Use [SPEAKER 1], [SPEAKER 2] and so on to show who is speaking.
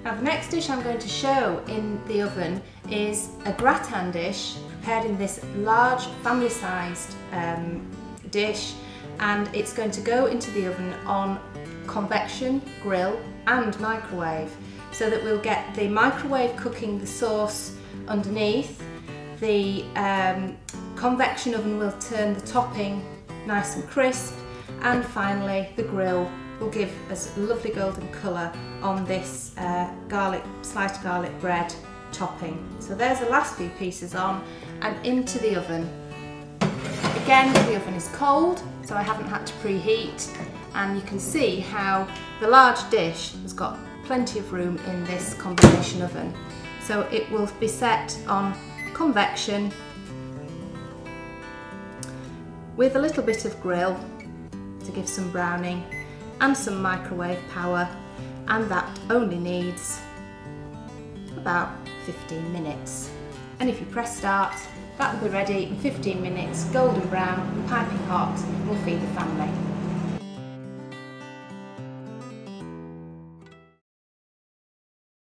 [SPEAKER 1] Now the next dish I'm going to show in the oven is a gratin dish prepared in this large family-sized dish, and it's going to go into the oven on convection, grill and microwave, so that we'll get the microwave cooking the sauce underneath, the convection oven will turn the topping nice and crisp, and finally the grill will give us a lovely golden colour on this sliced garlic bread topping. So there's the last few pieces on and into the oven. Again, the oven is cold, so I haven't had to preheat, and you can see how the large dish has got plenty of room in this combination oven. So it will be set on convection with a little bit of grill to give some browning and some microwave power, and that only needs about 15 minutes. And if you press start, that will be ready in 15 minutes, golden brown and piping hot, and will feed the family.